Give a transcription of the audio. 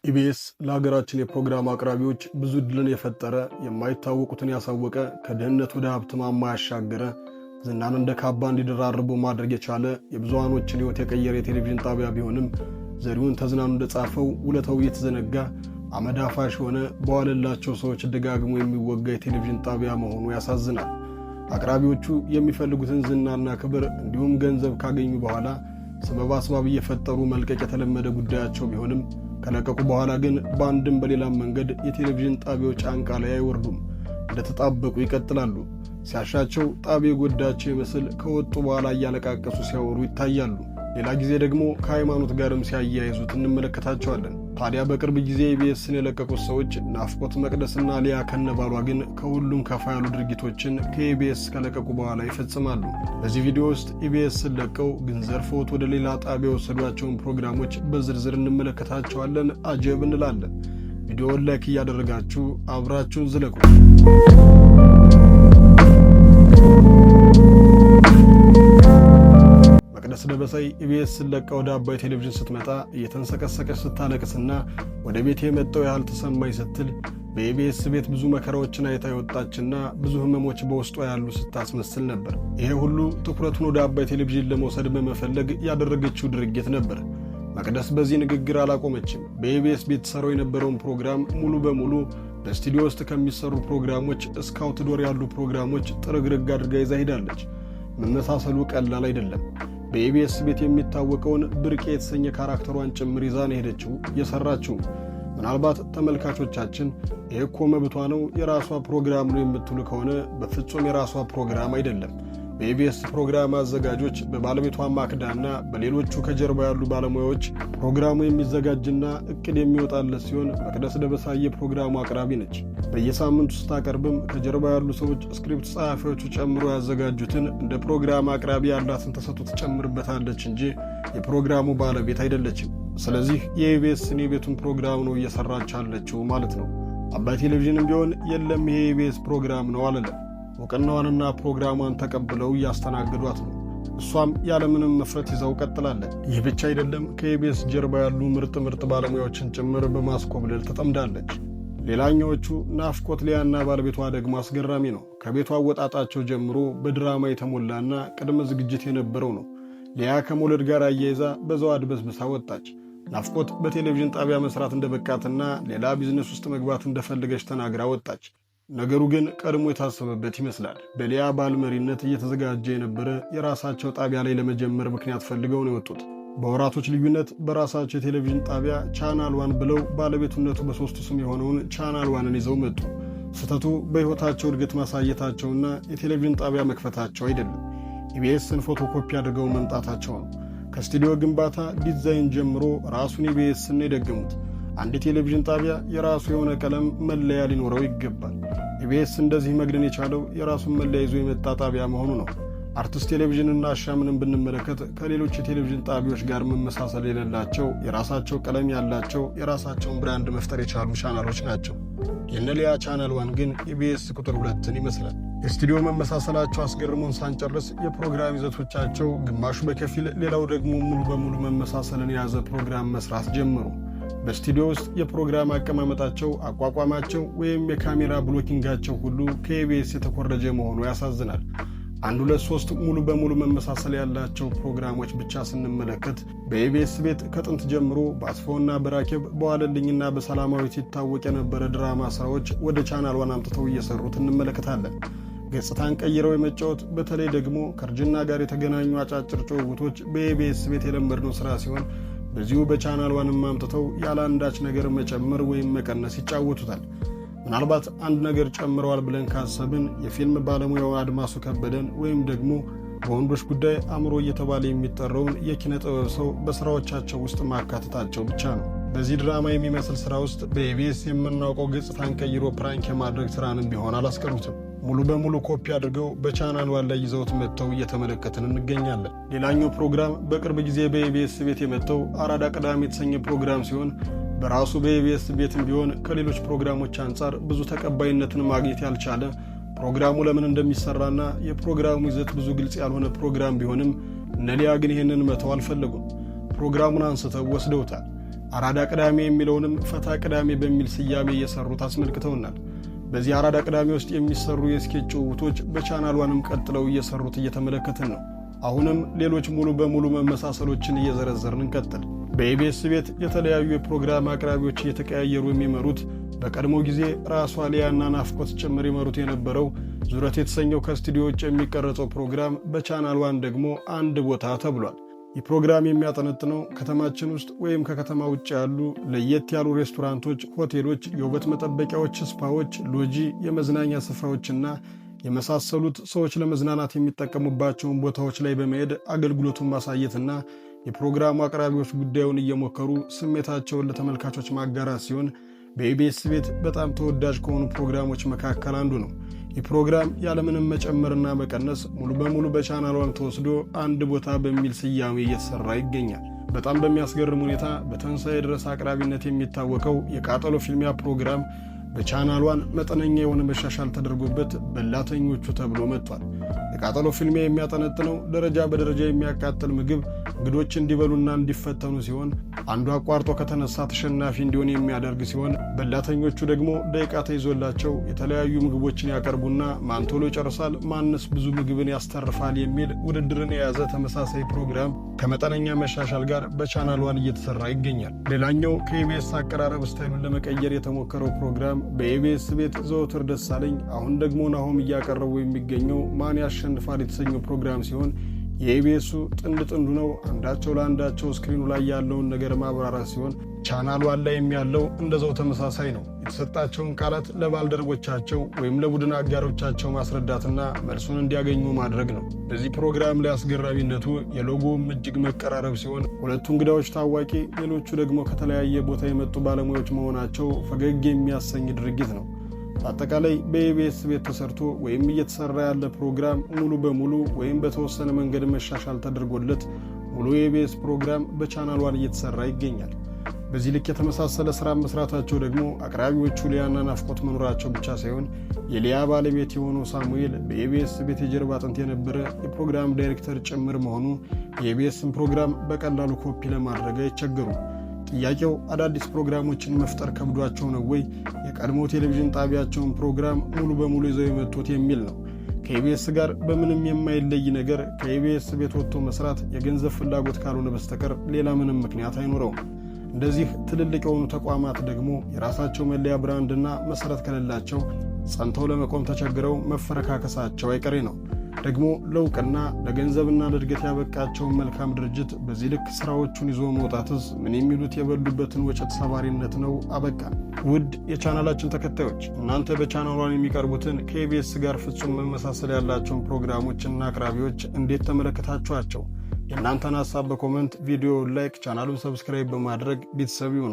ኢቢኤስ ለሀገራችን የፕሮግራም አቅራቢዎች ብዙ ድልን የፈጠረ የማይታወቁትን ያሳወቀ ከድህነት ወደ ሀብት ማማ ያሻገረ ዝናን እንደ ካባ እንዲደራርቡ ማድረግ የቻለ የብዙሃኖችን ሕይወት የቀየረ የቴሌቪዥን ጣቢያ ቢሆንም ዘሪሁን ተዝናኑ እንደጻፈው ውለታው እየተዘነጋ አመድ አፋሽ ሆነ በዋለላቸው ሰዎች ደጋግሞ የሚወጋ የቴሌቪዥን ጣቢያ መሆኑ ያሳዝናል። አቅራቢዎቹ የሚፈልጉትን ዝናና ክብር እንዲሁም ገንዘብ ካገኙ በኋላ ሰበብ አስባብ እየፈጠሩ መልቀቅ የተለመደ ጉዳያቸው ቢሆንም ከለቀቁ በኋላ ግን በአንድም በሌላም መንገድ የቴሌቪዥን ጣቢያው ጫንቃ ላይ አይወርዱም። እንደተጣበቁ ይቀጥላሉ። ሲያሻቸው ጣቢያው ጎዳቸው ይመስል ከወጡ በኋላ እያለቃቀሱ ሲያወሩ ይታያሉ። ሌላ ጊዜ ደግሞ ከሃይማኖት ጋርም ሲያያይዙት እንመለከታቸዋለን። ታዲያ በቅርብ ጊዜ ኢቢኤስን የለቀቁት ሰዎች ናፍቆት መቅደስና ሊያ ከነባሏ ግን ከሁሉም ከፋ ያሉ ድርጊቶችን ከኢቢኤስ ከለቀቁ በኋላ ይፈጽማሉ። በዚህ ቪዲዮ ውስጥ ኢቢኤስን ለቀው ግን ዘርፈውት ወደ ሌላ ጣቢያ የወሰዷቸውን ፕሮግራሞች በዝርዝር እንመለከታቸዋለን። አጀብ እንላለን። ቪዲዮውን ላይክ እያደረጋችሁ አብራችሁን ዝለቁ። መቅደስ ደበሳይ ኢቢኤስን ለቃ ወደ አባይ ቴሌቪዥን ስትመጣ እየተንሰቀሰቀች ስታለቅስና ወደ ቤት የመጣው ያህል ተሰማኝ ስትል በኢቢኤስ ቤት ብዙ መከራዎችን አይታ የወጣችና ብዙ ህመሞች በውስጧ ያሉ ስታስመስል ነበር። ይሄ ሁሉ ትኩረቱን ወደ አባይ ቴሌቪዥን ለመውሰድ በመፈለግ ያደረገችው ድርጊት ነበር። መቅደስ በዚህ ንግግር አላቆመችም። በኢቢኤስ ቤት ሰራው የነበረውን ፕሮግራም ሙሉ በሙሉ በስቱዲዮ ውስጥ ከሚሰሩ ፕሮግራሞች እስከ አውትዶር ያሉ ፕሮግራሞች ጥርግርግ አድርጋ ይዛ ሄዳለች። መመሳሰሉ ቀላል አይደለም። በኢቢኤስ ቤት የሚታወቀውን ብርቄ የተሰኘ ካራክተሯን ጭምር ይዛ ነው ሄደችው የሰራችው። ምናልባት ተመልካቾቻችን ይህ እኮ መብቷ ነው የራሷ ፕሮግራም ነው የምትሉ ከሆነ በፍጹም የራሷ ፕሮግራም አይደለም። በኢቢኤስ ፕሮግራም አዘጋጆች በባለቤቷ ማክዳና በሌሎቹ ከጀርባ ያሉ ባለሙያዎች ፕሮግራሙ የሚዘጋጅና እቅድ የሚወጣለት ሲሆን መቅደስ ደበሳይ የፕሮግራሙ አቅራቢ ነች። በየሳምንቱ ስታቀርብም ከጀርባ ያሉ ሰዎች ስክሪፕት ጸሐፊዎቹ ጨምሮ ያዘጋጁትን እንደ ፕሮግራም አቅራቢ ያላትን ተሰጥኦ ትጨምርበታለች እንጂ የፕሮግራሙ ባለቤት አይደለችም። ስለዚህ የኢቢኤስን የቤቱን ፕሮግራም ነው እየሰራች ያለችው ማለት ነው። አባይ ቴሌቪዥንም ቢሆን የለም ይሄ የኢቢኤስ ፕሮግራም ነው አለለም። እውቅናዋንና ፕሮግራሟን ተቀብለው እያስተናገዷት ነው። እሷም ያለምንም መፍረት ይዛው ቀጥላለች። ይህ ብቻ አይደለም፣ ከኢቢኤስ ጀርባ ያሉ ምርጥ ባለሙያዎችን ጭምር በማስኮብለል ተጠምዳለች። ሌላኛዎቹ ናፍቆት ሊያና ባለቤቷ ደግሞ አስገራሚ ነው። ከቤቷ አወጣጣቸው ጀምሮ በድራማ የተሞላና ቅድመ ዝግጅት የነበረው ነው። ሊያ ከመውለድ ጋር አያይዛ በዛው አድበስብሳ ወጣች። ናፍቆት በቴሌቪዥን ጣቢያ መስራት እንደበቃትና ሌላ ቢዝነስ ውስጥ መግባት እንደፈለገች ተናግራ ወጣች። ነገሩ ግን ቀድሞ የታሰበበት ይመስላል። በሊያ ባልመሪነት እየተዘጋጀ የነበረ የራሳቸው ጣቢያ ላይ ለመጀመር ምክንያት ፈልገው ነው የወጡት። በወራቶች ልዩነት በራሳቸው የቴሌቪዥን ጣቢያ ቻናል ዋን ብለው ባለቤትነቱ በሶስቱ ስም የሆነውን ቻናል ዋንን ይዘው መጡ። ስህተቱ በሕይወታቸው እድገት ማሳየታቸውና የቴሌቪዥን ጣቢያ መክፈታቸው አይደለም፣ ኢቢኤስን ፎቶኮፒ አድርገው መምጣታቸው ነው። ከስቱዲዮ ግንባታ ዲዛይን ጀምሮ ራሱን ኢቢኤስን የደገሙት። አንድ ቴሌቪዥን ጣቢያ የራሱ የሆነ ቀለም መለያ ሊኖረው ይገባል። ኢቢኤስ እንደዚህ መግደን የቻለው የራሱን መለያ ይዞ የመጣ ጣቢያ መሆኑ ነው። አርትስ ቴሌቪዥንና አሻምንም ብንመለከት ከሌሎች የቴሌቪዥን ጣቢያዎች ጋር መመሳሰል የሌላቸው የራሳቸው ቀለም ያላቸው የራሳቸውን ብራንድ መፍጠር የቻሉ ቻናሎች ናቸው። የነሊያ ቻናል ዋን ግን ኢቢኤስ ቁጥር 2ን ይመስላል። የስቱዲዮ መመሳሰላቸው አስገርሞን ሳንጨርስ የፕሮግራም ይዘቶቻቸው ግማሹ በከፊል ሌላው ደግሞ ሙሉ በሙሉ መመሳሰልን የያዘ ፕሮግራም መስራት ጀመሩ። በስቱዲዮ ውስጥ የፕሮግራም አቀማመጣቸው፣ አቋቋማቸው ወይም የካሜራ ብሎኪንጋቸው ሁሉ ከኢቢኤስ የተኮረጀ መሆኑ ያሳዝናል። 1 2 3 ሙሉ በሙሉ መመሳሰል ያላቸው ፕሮግራሞች ብቻ ስንመለከት በኢቢኤስ ቤት ከጥንት ጀምሮ በአስፋውና በራኬብ በዋለልኝና በሰላማዊት ሲታወቅ የነበረ ድራማ ስራዎች ወደ ቻናል ዋን አምጥተው እየሰሩት እንመለከታለን። ገጽታን ቀይረው የመጫወት በተለይ ደግሞ ከእርጅና ጋር የተገናኙ አጫጭር ጭውውቶች በኢቢኤስ ቤት የለመድነው ስራ ሲሆን በዚሁ በቻናል ዋንም አምጥተው ያለ አንዳች ነገር መጨመር ወይም መቀነስ ይጫወቱታል። ምናልባት አንድ ነገር ጨምረዋል ብለን ካሰብን የፊልም ባለሙያው አድማሱ ከበደን ወይም ደግሞ በወንዶች ጉዳይ አእምሮ እየተባለ የሚጠራውን የኪነ ጥበብ ሰው በስራዎቻቸው ውስጥ ማካተታቸው ብቻ ነው። በዚህ ድራማ የሚመስል ስራ ውስጥ በኢቢኤስ የምናውቀው ገጽታን ቀይሮ ፕራንክ የማድረግ ስራንም ቢሆን አላስቀሩትም። ሙሉ በሙሉ ኮፒ አድርገው በቻናል ዋን ላይ ይዘውት መጥተው እየተመለከትን እንገኛለን። ሌላኛው ፕሮግራም በቅርብ ጊዜ በኢቢኤስ ቤት የመጣው አራዳ ቅዳሜ የተሰኘ ፕሮግራም ሲሆን በራሱ በኢቢኤስ ቤትም ቢሆን ከሌሎች ፕሮግራሞች አንጻር ብዙ ተቀባይነትን ማግኘት ያልቻለ ፕሮግራሙ ለምን እንደሚሰራና የፕሮግራሙ ይዘት ብዙ ግልጽ ያልሆነ ፕሮግራም ቢሆንም ነሊያ ግን ይህንን መተው አልፈለጉም። ፕሮግራሙን አንስተው ወስደውታል። አራዳ ቅዳሜ የሚለውንም ፈታ ቅዳሜ በሚል ስያሜ እየሰሩት አስመልክተውናል። በዚህ አራዳ ቅዳሜ ውስጥ የሚሰሩ የስኬች ጭውውቶች በቻናል ዋንም ቀጥለው እየሰሩት እየተመለከትን ነው። አሁንም ሌሎች ሙሉ በሙሉ መመሳሰሎችን እየዘረዘርን እንቀጥል። በኢቢኤስ ቤት የተለያዩ የፕሮግራም አቅራቢዎች እየተቀያየሩ የሚመሩት በቀድሞ ጊዜ ራሷ ሊያና ናፍቆት ጭምር ይመሩት የነበረው ዙረት የተሰኘው ከስቱዲዮ ውጭ የሚቀረጸው ፕሮግራም በቻናል ዋን ደግሞ አንድ ቦታ ተብሏል። ይህ ፕሮግራም የሚያጠነጥነው ከተማችን ውስጥ ወይም ከከተማ ውጭ ያሉ ለየት ያሉ ሬስቶራንቶች፣ ሆቴሎች፣ የውበት መጠበቂያዎች፣ ስፓዎች፣ ሎጂ፣ የመዝናኛ ስፍራዎችና የመሳሰሉት ሰዎች ለመዝናናት የሚጠቀሙባቸውን ቦታዎች ላይ በመሄድ አገልግሎቱን ማሳየትና የፕሮግራሙ አቅራቢዎች ጉዳዩን እየሞከሩ ስሜታቸውን ለተመልካቾች ማጋራት ሲሆን በኢቢኤስ ቤት በጣም ተወዳጅ ከሆኑ ፕሮግራሞች መካከል አንዱ ነው። ይህ ፕሮግራም ያለምንም መጨመርና መቀነስ ሙሉ በሙሉ በቻናል ዋን ተወስዶ አንድ ቦታ በሚል ስያሜ እየተሰራ ይገኛል። በጣም በሚያስገርም ሁኔታ በትንሣኤ ድረስ አቅራቢነት የሚታወቀው የቃጠሎ ፊልሚያ ፕሮግራም በቻናል ዋን መጠነኛ የሆነ መሻሻል ተደርጎበት በላተኞቹ ተብሎ መጥቷል። የቃጠሎ ፊልሚያ የሚያጠነጥነው ደረጃ በደረጃ የሚያቃጥል ምግብ እንግዶች እንዲበሉና እንዲፈተኑ ሲሆን አንዱ አቋርጦ ከተነሳ ተሸናፊ እንዲሆን የሚያደርግ ሲሆን በላተኞቹ ደግሞ ደቂቃ ተይዞላቸው የተለያዩ ምግቦችን ያቀርቡና ማን ቶሎ ይጨርሳል፣ ማንስ ብዙ ምግብን ያስተርፋል የሚል ውድድርን የያዘ ተመሳሳይ ፕሮግራም ከመጠነኛ መሻሻል ጋር በቻናል ዋን እየተሰራ ይገኛል። ሌላኛው ከኢቢኤስ አቀራረብ ስታይሉን ለመቀየር የተሞከረው ፕሮግራም በኢቢኤስ ቤት ዘወትር ደሳለኝ አሁን ደግሞ ናሆም እያቀረቡ የሚገኘው ማን ያሸንፋል የተሰኘው ፕሮግራም ሲሆን የኢቢኤሱ ጥንድ ጥንዱ ነው። አንዳቸው ለአንዳቸው ስክሪኑ ላይ ያለውን ነገር ማብራራት ሲሆን ቻናል ዋን ላይ ያለው እንደዛው ተመሳሳይ ነው። የተሰጣቸውን ቃላት ለባልደረቦቻቸው ወይም ለቡድን አጋሮቻቸው ማስረዳትና መልሱን እንዲያገኙ ማድረግ ነው። በዚህ ፕሮግራም ላይ አስገራሚነቱ የሎጎውም እጅግ መቀራረብ ሲሆን ሁለቱ እንግዳዎች ታዋቂ፣ ሌሎቹ ደግሞ ከተለያየ ቦታ የመጡ ባለሙያዎች መሆናቸው ፈገግ የሚያሰኝ ድርጊት ነው። በአጠቃላይ በኢቢኤስ ቤት ተሰርቶ ወይም እየተሰራ ያለ ፕሮግራም ሙሉ በሙሉ ወይም በተወሰነ መንገድ መሻሻል ተደርጎለት ሙሉ የኢቢኤስ ፕሮግራም በቻናል ዋን እየተሰራ ይገኛል። በዚህ ልክ የተመሳሰለ ስራ መስራታቸው ደግሞ አቅራቢዎቹ ሊያና ናፍቆት መኖራቸው ብቻ ሳይሆን የሊያ ባለቤት የሆነው ሳሙኤል በኢቢኤስ ቤት የጀርባ አጥንት የነበረ የፕሮግራም ዳይሬክተር ጭምር መሆኑ የኢቢኤስን ፕሮግራም በቀላሉ ኮፒ ለማድረግ አይቸገሩም። ጥያቄው አዳዲስ ፕሮግራሞችን መፍጠር ከብዷቸው ነው ወይ የቀድሞ ቴሌቪዥን ጣቢያቸውን ፕሮግራም ሙሉ በሙሉ ይዘው የመጡት የሚል ነው። ከኢቢኤስ ጋር በምንም የማይለይ ነገር ከኢቢኤስ ቤት ወጥቶ መስራት የገንዘብ ፍላጎት ካልሆነ በስተቀር ሌላ ምንም ምክንያት አይኖረውም። እንደዚህ ትልልቅ የሆኑ ተቋማት ደግሞ የራሳቸው መለያ ብራንድና መሰረት ከሌላቸው ጸንተው ለመቆም ተቸግረው መፈረካከሳቸው አይቀሬ ነው። ደግሞ ለውቅና ለገንዘብና ለእድገት ያበቃቸውን መልካም ድርጅት በዚህ ልክ ስራዎቹን ይዞ መውጣትስ ምን የሚሉት የበሉበትን ወጨት ሰባሪነት ነው። አበቃን። ውድ የቻናላችን ተከታዮች እናንተ በቻናል ዋን የሚቀርቡትን ከኢቢኤስ ጋር ፍጹም መመሳሰል ያላቸውን ፕሮግራሞችና አቅራቢዎች እንዴት ተመለከታችኋቸው? የእናንተን ሀሳብ በኮመንት ቪዲዮ ላይክ፣ ቻናሉን ሰብስክራይብ በማድረግ ቤተሰብ ይሁኑ።